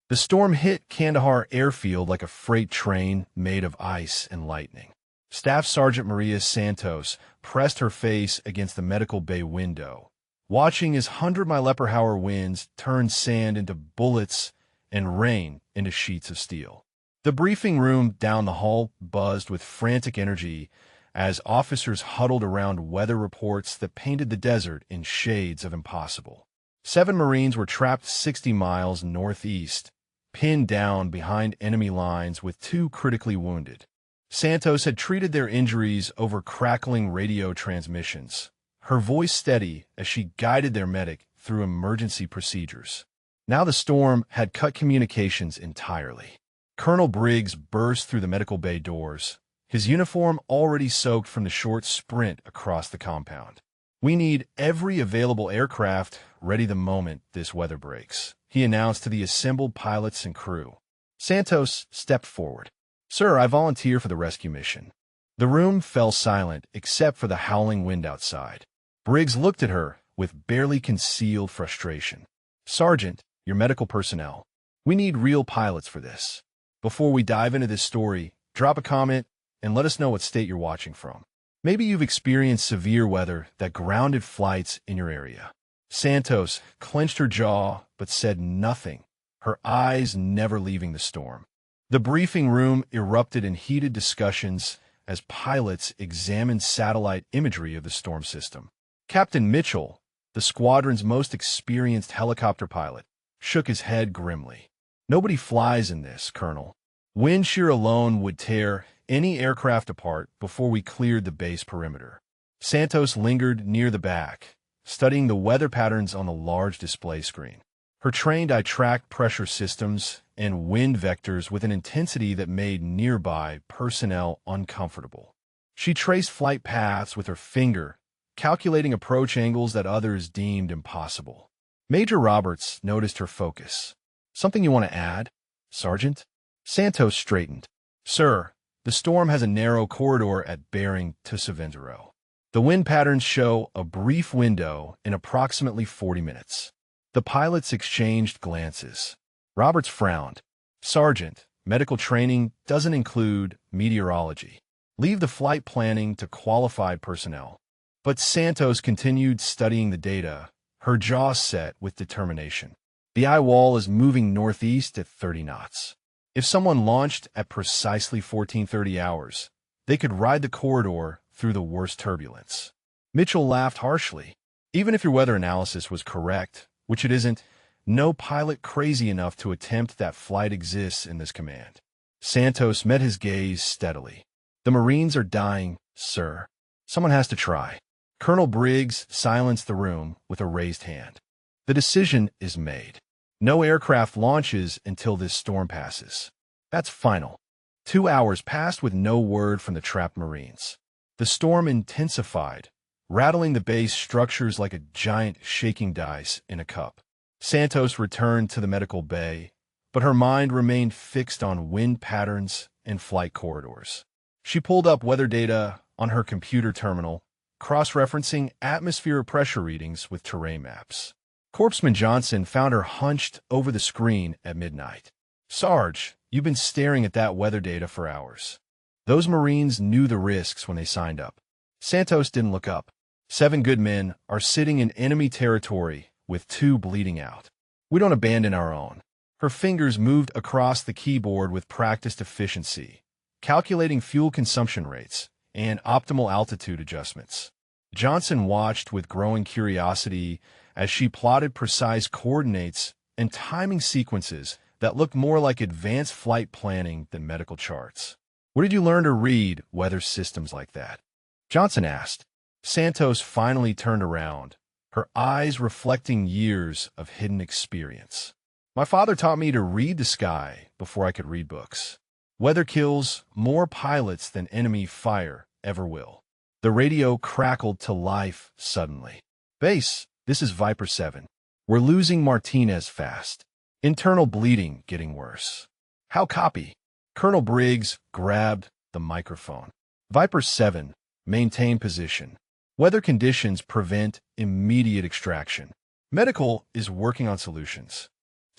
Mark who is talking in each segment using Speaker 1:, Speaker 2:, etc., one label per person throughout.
Speaker 1: The storm hit Kandahar airfield like a freight train made of ice and lightning. Staff Sergeant Maria Santos pressed her face against the medical bay window, watching as 100-mile-per-hour winds turned sand into bullets and rain into sheets of steel. The briefing room down the hall buzzed with frantic energy as officers huddled around weather reports that painted the desert in shades of impossible. 7 Marines were trapped 60 miles northeast, pinned down behind enemy lines with 2 critically wounded. Santos had treated their injuries over crackling radio transmissions, her voice steady as she guided their medic through emergency procedures. Now the storm had cut communications entirely. Colonel Briggs burst through the medical bay doors, his uniform already soaked from the short sprint across the compound. "We need every available aircraft ready the moment this weather breaks," he announced to the assembled pilots and crew. Santos stepped forward. "Sir, I volunteer for the rescue mission." The room fell silent except for the howling wind outside. Briggs looked at her with barely concealed frustration. "Sergeant, your medical personnel. We need real pilots for this. Before we dive into this story, drop a comment and let us know what state you're watching from. Maybe you've experienced severe weather that grounded flights in your area." Santos clenched her jaw but said nothing, her eyes never leaving the storm. The briefing room erupted in heated discussions as pilots examined satellite imagery of the storm system. Captain Mitchell, the squadron's most experienced helicopter pilot, shook his head grimly. "Nobody flies in this, Colonel. Wind shear alone would tear any aircraft apart before we cleared the base perimeter." Santos lingered near the back, studying the weather patterns on the large display screen. Her trained eye tracked pressure systems and wind vectors with an intensity that made nearby personnel uncomfortable. She traced flight paths with her finger, calculating approach angles that others deemed impossible. Major Roberts noticed her focus. "Something you want to add, Sergeant?" Santos straightened. "Sir, the storm has a narrow corridor at bearing to Savendero. The wind patterns show a brief window in approximately 40 minutes. The pilots exchanged glances. Roberts frowned. "Sergeant, medical training doesn't include meteorology. Leave the flight planning to qualified personnel." But Santos continued studying the data, her jaw set with determination. "The eye wall is moving northeast at 30 knots. If someone launched at precisely 1430 hours, they could ride the corridor through the worst turbulence." Mitchell laughed harshly. "Even if your weather analysis was correct, which it isn't, no pilot crazy enough to attempt that flight exists in this command." Santos met his gaze steadily. "The Marines are dying, sir. Someone has to try." Colonel Briggs silenced the room with a raised hand. "The decision is made. No aircraft launches until this storm passes. That's final." 2 hours passed with no word from the trapped Marines. The storm intensified, rattling the base structures like a giant shaking dice in a cup. Santos returned to the medical bay, but her mind remained fixed on wind patterns and flight corridors. She pulled up weather data on her computer terminal, cross-referencing atmosphere pressure readings with terrain maps. Corpsman Johnson found her hunched over the screen at midnight. "Sarge, you've been staring at that weather data for hours." Those Marines knew the risks when they signed up. Santos didn't look up. 7 good men are sitting in enemy territory with 2 bleeding out. "We don't abandon our own." Her fingers moved across the keyboard with practiced efficiency, calculating fuel consumption rates and optimal altitude adjustments. Johnson watched with growing curiosity as she plotted precise coordinates and timing sequences that looked more like advanced flight planning than medical charts. "Where did you learn to read weather systems like that?" Johnson asked. Santos finally turned around, her eyes reflecting years of hidden experience. "My father taught me to read the sky before I could read books. Weather kills more pilots than enemy fire ever will." The radio crackled to life suddenly. "Base, this is Viper 7. We're losing Martinez fast. Internal bleeding getting worse." "How copy?" Colonel Briggs grabbed the microphone. "Viper 7, maintain position. Weather conditions prevent immediate extraction. Medical is working on solutions."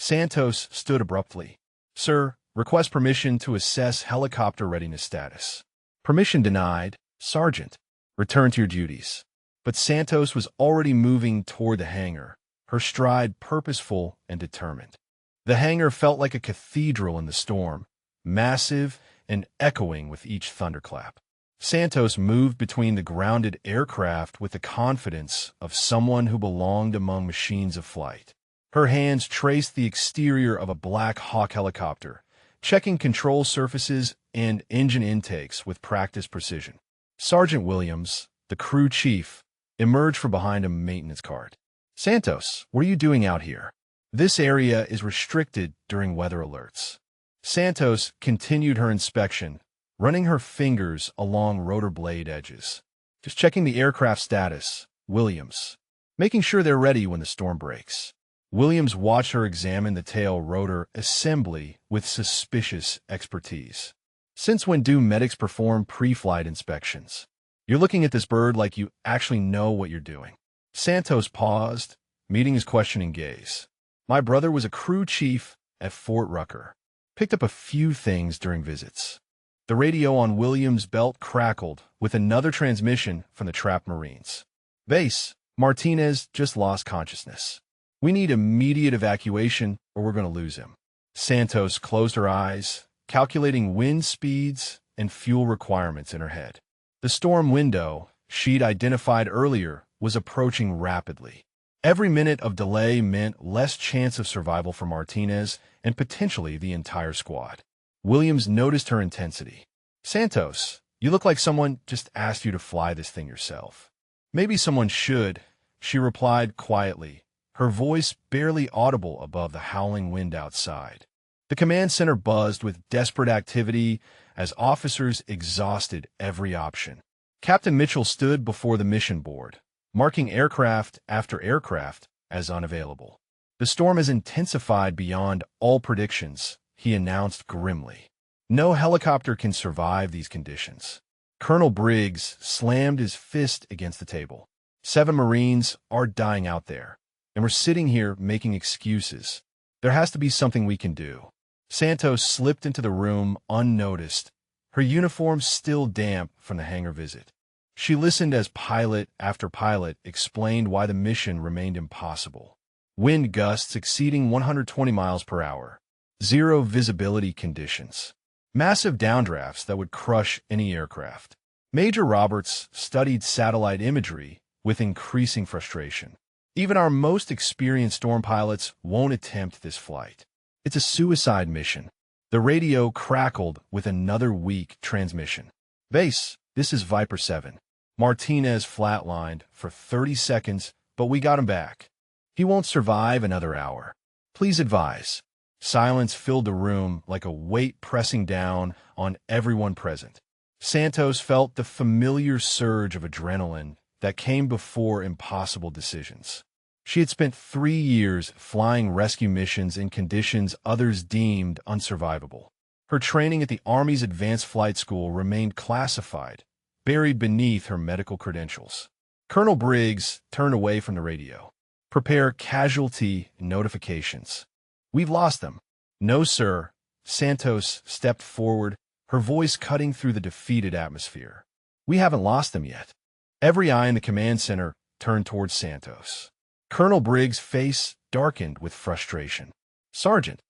Speaker 1: Santos stood abruptly. Sir, request permission to assess helicopter readiness status. Permission denied, Sergeant. Return to your duties. But Santos was already moving toward the hangar, her stride purposeful and determined. The hangar felt like a cathedral in the storm, massive and echoing with each thunderclap. Santos moved between the grounded aircraft with the confidence of someone who belonged among machines of flight. Her hands traced the exterior of a Black Hawk helicopter, checking control surfaces and engine intakes with practiced precision. Sergeant Williams, the crew chief, emerged from behind a maintenance cart. Santos, what are you doing out here? This area is restricted during weather alerts. Santos continued her inspection, running her fingers along rotor blade edges. Just checking the aircraft status, Williams, making sure they're ready when the storm breaks. Williams watched her examine the tail rotor assembly with suspicious expertise. Since when do medics perform pre-flight inspections? You're looking at this bird like you actually know what you're doing. Santos paused, meeting his questioning gaze. My brother was a crew chief at Fort Rucker. Picked up a few things during visits. The radio on Williams' belt crackled with another transmission from the trapped Marines. Base, Martinez just lost consciousness. We need immediate evacuation or we're going to lose him. Santos closed her eyes, calculating wind speeds and fuel requirements in her head. The storm window she'd identified earlier was approaching rapidly. Every minute of delay meant less chance of survival for Martinez and potentially the entire squad. Williams noticed her intensity. Santos, you look like someone just asked you to fly this thing yourself. Maybe someone should, she replied quietly, her voice barely audible above the howling wind outside. The command center buzzed with desperate activity as officers exhausted every option. Captain Mitchell stood before the mission board, marking aircraft after aircraft as unavailable. The storm has intensified beyond all predictions, he announced grimly. No helicopter can survive these conditions. Colonel Briggs slammed his fist against the table. 7 Marines are dying out there, and we're sitting here making excuses. There has to be something we can do. Santos slipped into the room unnoticed, her uniform still damp from the hangar visit. She listened as pilot after pilot explained why the mission remained impossible. Wind gusts exceeding 120 miles per hour. Zero visibility conditions. Massive downdrafts that would crush any aircraft. Major Roberts studied satellite imagery with increasing frustration. Even our most experienced storm pilots won't attempt this flight. It's a suicide mission. The radio crackled with another weak transmission. Base, this is Viper 7. Martinez flatlined for 30 seconds, but we got him back. He won't survive another hour. Please advise. Silence filled the room like a weight pressing down on everyone present. Santos felt the familiar surge of adrenaline that came before impossible decisions. She had spent 3 years flying rescue missions in conditions others deemed unsurvivable. Her training at the Army's Advanced Flight School remained classified, buried beneath her medical credentials. Colonel Briggs turned away from the radio. Prepare casualty notifications. We've lost them. No, sir. Santos stepped forward, her voice cutting through the defeated atmosphere. We haven't lost them yet. Every eye in the command center turned towards Santos. Colonel Briggs' face darkened with frustration. Sergeant,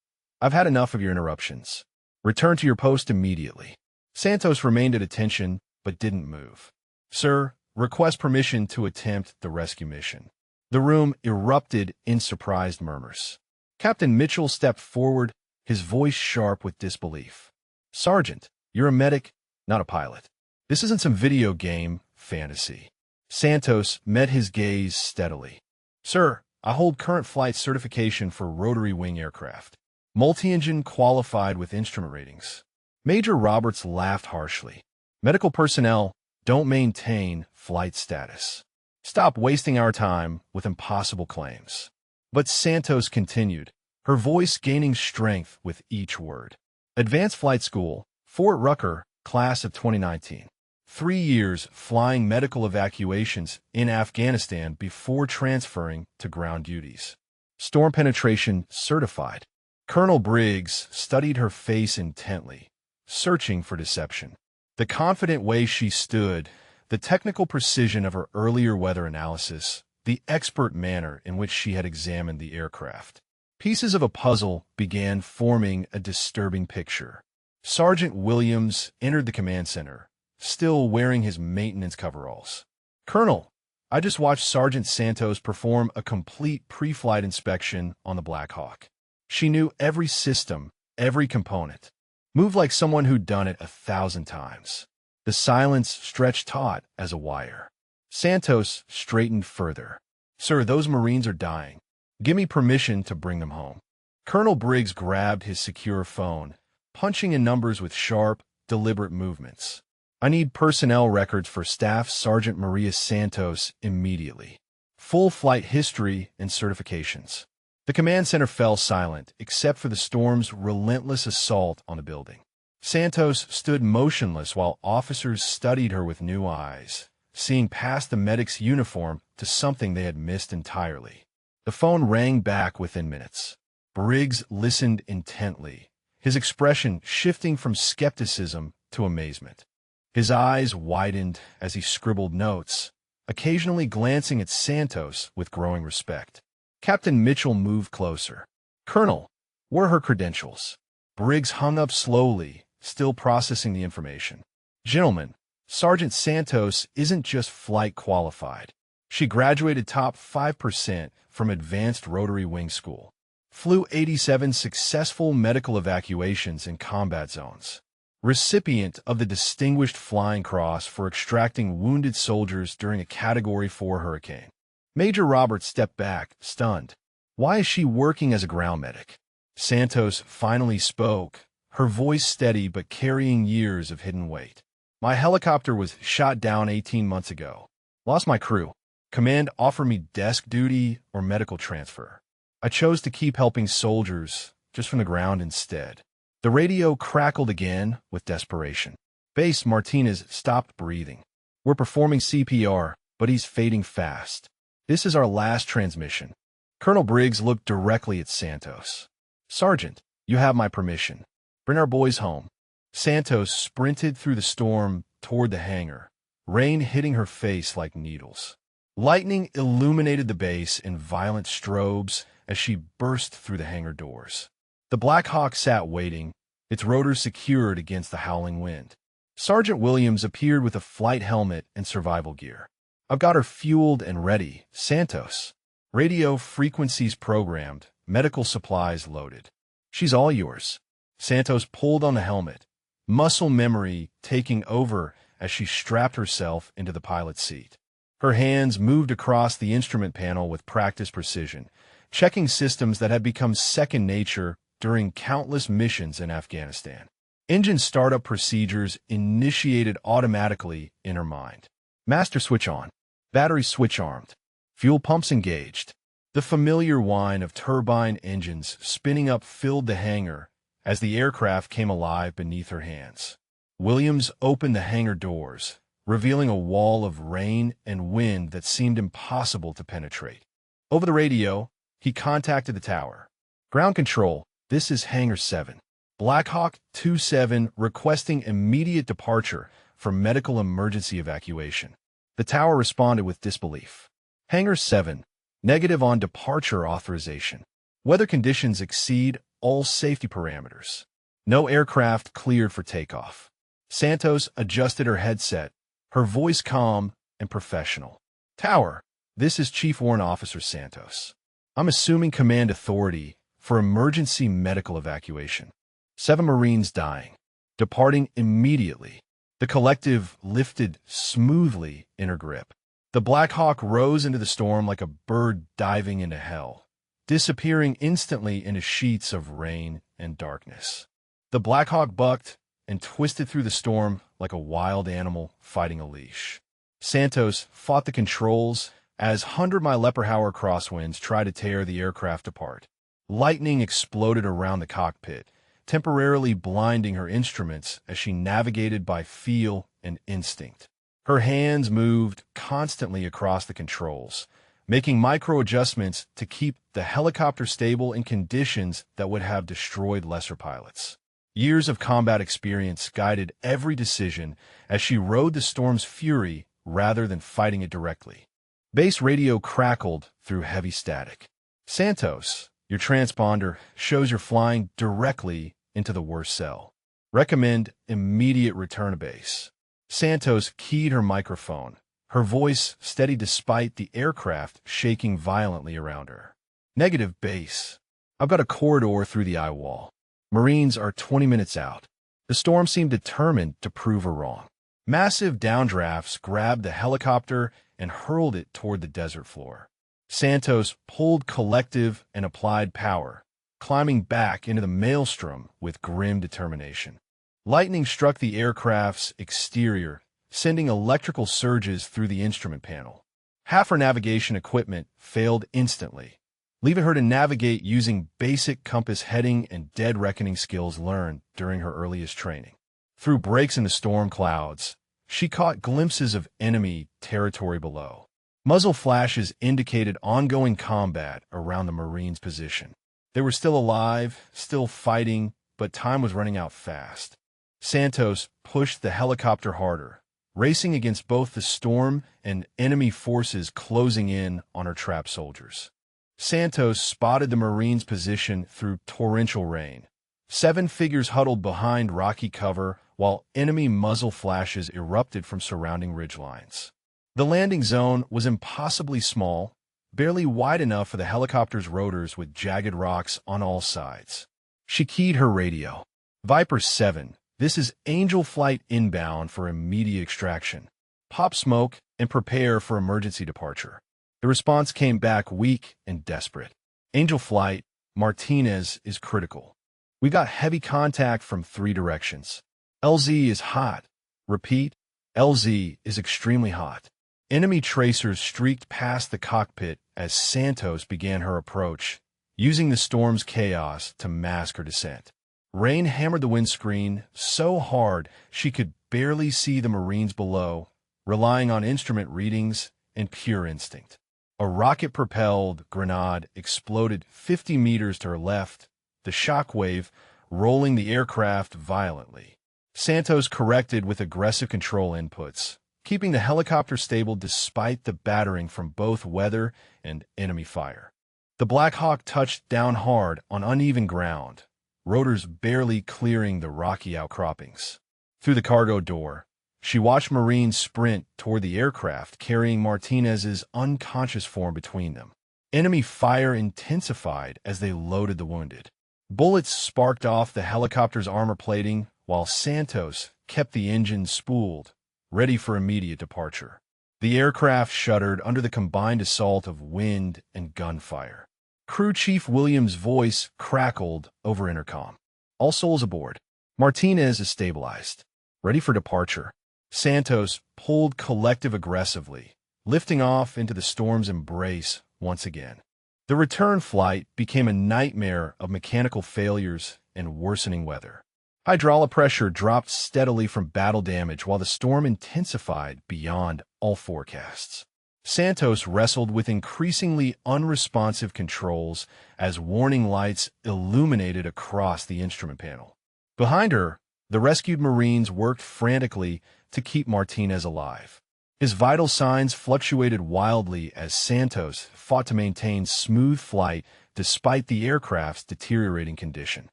Speaker 1: I've had enough of your interruptions. Return to your post immediately. Santos remained at attention, but didn't move. Sir, request permission to attempt the rescue mission. The room erupted in surprised murmurs. Captain Mitchell stepped forward, his voice sharp with disbelief. Sergeant, you're a medic, not a pilot. This isn't some video game fantasy. Santos met his gaze steadily. Sir, I hold current flight certification for rotary wing aircraft. Multi-engine qualified with instrument ratings. Major Roberts laughed harshly. Medical personnel don't maintain flight status. Stop wasting our time with impossible claims. But Santos continued, her voice gaining strength with each word. Advanced Flight School, Fort Rucker, class of 2019. 3 years flying medical evacuations in Afghanistan before transferring to ground duties. Storm penetration certified. Colonel Briggs studied her face intently, searching for deception. The confident way she stood, the technical precision of her earlier weather analysis, the expert manner in which she had examined the aircraft. Pieces of a puzzle began forming a disturbing picture. Sergeant Williams entered the command center, still wearing his maintenance coveralls. "Colonel, I just watched Sergeant Santos perform a complete pre-flight inspection on the Black Hawk. She knew every system, every component. Moved like someone who'd done it 1,000 times." The silence stretched taut as a wire. Santos straightened further. "Sir, those Marines are dying. Give me permission to bring them home." Colonel Briggs grabbed his secure phone, punching in numbers with sharp, deliberate movements. "I need personnel records for Staff Sergeant Maria Santos immediately. Full flight history and certifications." The command center fell silent, except for the storm's relentless assault on the building. Santos stood motionless while officers studied her with new eyes, seeing past the medic's uniform to something they had missed entirely. The phone rang back within minutes. Briggs listened intently, his expression shifting from skepticism to amazement. His eyes widened as he scribbled notes, occasionally glancing at Santos with growing respect. Captain Mitchell moved closer. "Colonel, where are her credentials?" Briggs hung up slowly, still processing the information. "Gentlemen, Sergeant Santos isn't just flight qualified. She graduated top 5% from Advanced Rotary Wing School. Flew 87 successful medical evacuations in combat zones. Recipient of the Distinguished Flying Cross for extracting wounded soldiers during a Category 4 hurricane." Major Roberts stepped back, stunned. "Why is she working as a ground medic?" Santos finally spoke, her voice steady but carrying years of hidden weight. "My helicopter was shot down 18 months ago. Lost my crew. Command offered me desk duty or medical transfer. I chose to keep helping soldiers, just from the ground instead." The radio crackled again with desperation. "Base, Martinez stopped breathing. We're performing CPR, but he's fading fast. This is our last transmission." Colonel Briggs looked directly at Santos. "Sergeant, you have my permission. Bring our boys home." Santos sprinted through the storm toward the hangar, rain hitting her face like needles. Lightning illuminated the base in violent strobes as she burst through the hangar doors. The Black Hawk sat waiting, its rotors secured against the howling wind. Sergeant Williams appeared with a flight helmet and survival gear. "I've got her fueled and ready, Santos. Radio frequencies programmed, medical supplies loaded. She's all yours." Santos pulled on the helmet, muscle memory taking over as she strapped herself into the pilot's seat. Her hands moved across the instrument panel with practiced precision, checking systems that had become second nature during countless missions in Afghanistan. Engine startup procedures initiated automatically in her mind. Master switch on. Battery switch armed. Fuel pumps engaged. The familiar whine of turbine engines spinning up filled the hangar as the aircraft came alive beneath her hands. Williams opened the hangar doors, revealing a wall of rain and wind that seemed impossible to penetrate. Over the radio, he contacted the tower. "Ground control, this is Hangar 7. Black Hawk 27 requesting immediate departure for medical emergency evacuation." The tower responded with disbelief. "Hangar 7, negative on departure authorization. Weather conditions exceed all safety parameters. No aircraft cleared for takeoff." Santos adjusted her headset, her voice calm and professional. "Tower, this is Chief Warrant Officer Santos. I'm assuming command authority for emergency medical evacuation. 7 Marines dying. Departing immediately." The collective lifted smoothly in her grip. The Black Hawk rose into the storm like a bird diving into hell, disappearing instantly into sheets of rain and darkness. The Black Hawk bucked and twisted through the storm like a wild animal fighting a leash. Santos fought the controls as 100-mile Lepperhauer crosswinds tried to tear the aircraft apart. Lightning exploded around the cockpit, temporarily blinding her instruments as she navigated by feel and instinct. Her hands moved constantly across the controls, making micro-adjustments to keep the helicopter stable in conditions that would have destroyed lesser pilots. Years of combat experience guided every decision as she rode the storm's fury rather than fighting it directly. Base radio crackled through heavy static. Santos, your transponder shows you're flying directly into the worst cell. Recommend immediate return to base. Santos keyed her microphone, her voice steady despite the aircraft shaking violently around her. Negative base. I've got a corridor through the eye wall. Marines are 20 minutes out. The storm seemed determined to prove her wrong. Massive downdrafts grabbed the helicopter and hurled it toward the desert floor. Santos pulled collective and applied power, climbing back into the maelstrom with grim determination. Lightning struck the aircraft's exterior, sending electrical surges through the instrument panel. Half her navigation equipment failed instantly, leaving her to navigate using basic compass heading and dead reckoning skills learned during her earliest training. Through breaks in the storm clouds, she caught glimpses of enemy territory below. Muzzle flashes indicated ongoing combat around the Marines' position. They were still alive, still fighting, but time was running out fast. Santos pushed the helicopter harder, racing against both the storm and enemy forces closing in on her trapped soldiers. Santos spotted the Marines' position through torrential rain. 7 figures huddled behind rocky cover while enemy muzzle flashes erupted from surrounding ridgelines. The landing zone was impossibly small, barely wide enough for the helicopter's rotors with jagged rocks on all sides. She keyed her radio. Viper 7, this is Angel Flight inbound for immediate extraction. Pop smoke and prepare for emergency departure. The response came back weak and desperate. Angel Flight, Martinez is critical. We got heavy contact from 3 directions. LZ is hot. Repeat, LZ is extremely hot. Enemy tracers streaked past the cockpit as Santos began her approach, using the storm's chaos to mask her descent. Rain hammered the windscreen so hard she could barely see the Marines below, relying on instrument readings and pure instinct. A rocket-propelled grenade exploded 50 meters to her left, the shockwave rolling the aircraft violently. Santos corrected with aggressive control inputs, keeping the helicopter stable despite the battering from both weather and enemy fire. The Black Hawk touched down hard on uneven ground, rotors barely clearing the rocky outcroppings. Through the cargo door, she watched Marines sprint toward the aircraft, carrying Martinez's unconscious form between them. Enemy fire intensified as they loaded the wounded. Bullets sparked off the helicopter's armor plating, while Santos kept the engine spooled, ready for immediate departure. The aircraft shuddered under the combined assault of wind and gunfire. Crew Chief Williams' voice crackled over intercom. All souls aboard. Martinez is stabilized. Ready for departure. Santos pulled collective aggressively, lifting off into the storm's embrace once again. The return flight became a nightmare of mechanical failures and worsening weather. Hydraulic pressure dropped steadily from battle damage while the storm intensified beyond all forecasts. Santos wrestled with increasingly unresponsive controls as warning lights illuminated across the instrument panel. Behind her, the rescued Marines worked frantically to keep Martinez alive. His vital signs fluctuated wildly as Santos fought to maintain smooth flight despite the aircraft's deteriorating condition.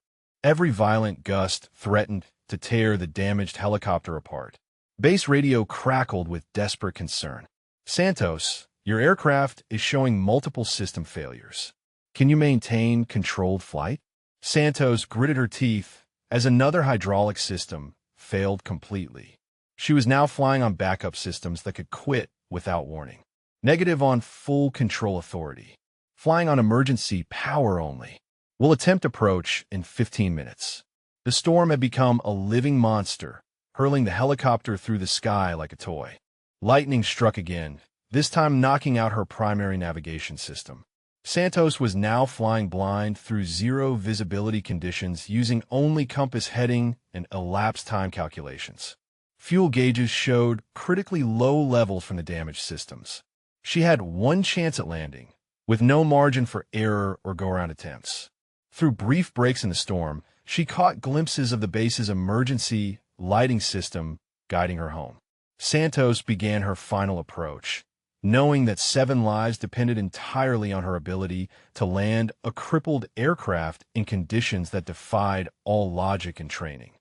Speaker 1: Every violent gust threatened to tear the damaged helicopter apart. Base radio crackled with desperate concern. Santos, your aircraft is showing multiple system failures. Can you maintain controlled flight? Santos gritted her teeth as another hydraulic system failed completely. She was now flying on backup systems that could quit without warning. Negative on full control authority. Flying on emergency power only. We'll attempt approach in 15 minutes. The storm had become a living monster, hurling the helicopter through the sky like a toy. Lightning struck again, this time knocking out her primary navigation system. Santos was now flying blind through zero visibility conditions using only compass heading and elapsed time calculations. Fuel gauges showed critically low levels from the damaged systems. She had one chance at landing, with no margin for error or go-around attempts. Through brief breaks in the storm, she caught glimpses of the base's emergency lighting system guiding her home. Santos began her final approach, knowing that 7 lives depended entirely on her ability to land a crippled aircraft in conditions that defied all logic and training.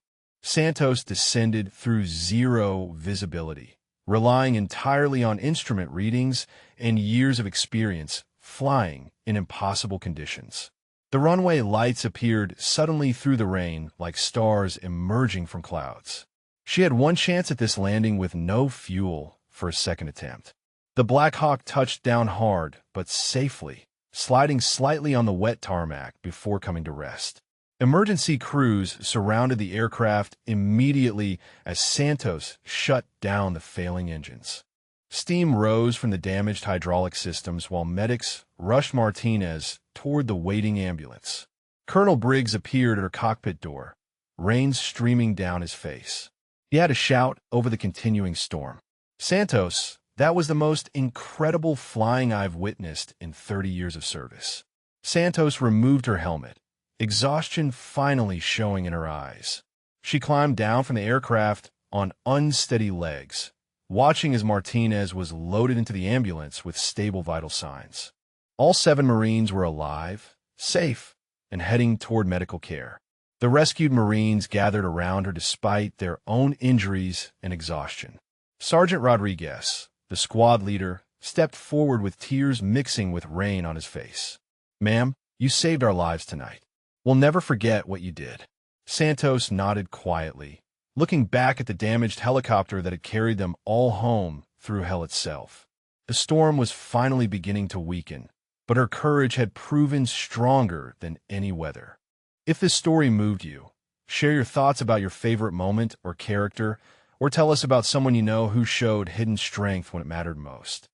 Speaker 1: Santos descended through zero visibility, relying entirely on instrument readings and years of experience flying in impossible conditions. The runway lights appeared suddenly through the rain like stars emerging from clouds. She had one chance at this landing with no fuel for a second attempt. The Black Hawk touched down hard but safely, sliding slightly on the wet tarmac before coming to rest. Emergency crews surrounded the aircraft immediately as Santos shut down the failing engines. Steam rose from the damaged hydraulic systems while medics rushed Martinez toward the waiting ambulance. Colonel Briggs appeared at her cockpit door, rain streaming down his face. He had a shout over the continuing storm. "Santos, that was the most incredible flying I've witnessed in 30 years of service." Santos removed her helmet, exhaustion finally showing in her eyes. She climbed down from the aircraft on unsteady legs, watching as Martinez was loaded into the ambulance with stable vital signs. All 7 Marines were alive, safe, and heading toward medical care. The rescued Marines gathered around her despite their own injuries and exhaustion. Sergeant Rodriguez, the squad leader, stepped forward with tears mixing with rain on his face. "Ma'am, you saved our lives tonight. We'll never forget what you did." Santos nodded quietly, looking back at the damaged helicopter that had carried them all home through hell itself. The storm was finally beginning to weaken, but her courage had proven stronger than any weather. If this story moved you, share your thoughts about your favorite moment or character, or tell us about someone you know who showed hidden strength when it mattered most.